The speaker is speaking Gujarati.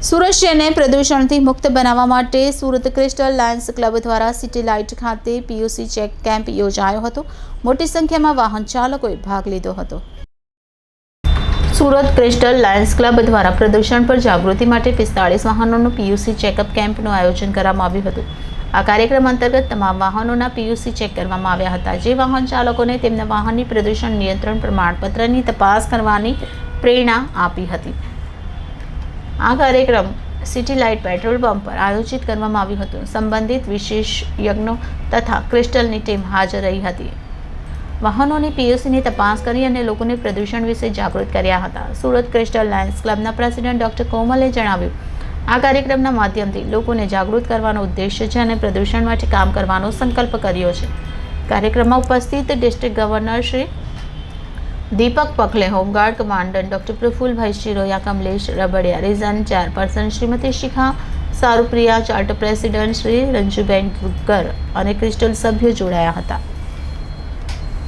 સુરત શહેરને પ્રદૂષણથી મુક્ત બનાવવા માટે સુરત ક્રિસ્ટલ લાયન્સ ક્લબ દ્વારા સિટી લાઇટ ખાતે પીયુસી ચેક કેમ્પ યોજાયો હતો। મોટી સંખ્યામાં વાહન ચાલકોએ ભાગ લીધો હતો। સુરત ક્રિસ્ટલ લાયન્સ ક્લબ દ્વારા પ્રદૂષણ પર જાગૃતિ માટે 45 વાહનોનું પીયુસી ચેકઅપ કેમ્પનું આયોજન કરવામાં આવ્યું હતું। આ કાર્યક્રમ અંતર્ગત તમામ વાહનોના પીયુસી ચેક કરવામાં આવ્યા હતા, જે વાહન ચાલકોને તેમના વાહનની પ્રદૂષણ નિયંત્રણ પ્રમાણપત્રની તપાસ કરવાની પ્રેરણા આપી હતી। આ કાર્યક્રમ સિટી લાઇટ પેટ્રોલ પંપ પર આયોજિત કરવામાં આવ્યું હતું। સંબંધિત વિશેષજ્ઞો તથા ક્રિસ્ટલની ટીમ હાજર રહી હતી। વાહનોની પીયુસીની તપાસ કરી અને લોકોને પ્રદૂષણ વિશે જાગૃત કર્યા હતા। સુરત ક્રિસ્ટલ લાયન્સ ક્લબના પ્રેસિડેન્ટ ડોક્ટર કોમલે જણાવ્યું, આ કાર્યક્રમના માધ્યમથી લોકોને જાગૃત કરવાનો ઉદ્દેશ્ય છે અને પ્રદૂષણ માટે કામ કરવાનો સંકલ્પ કર્યો છે। કાર્યક્રમમાં ઉપસ્થિત district governor Shri Deepak Pakhale, home guard commander doctor Prafulbhai Shiroya, Kamlesh Rabadia, region chairperson Shrimati Shikha Sarupriya, charter president Shri Ranjuben Guggar और क्रिस्टल सभ्यों जोड़ाया था।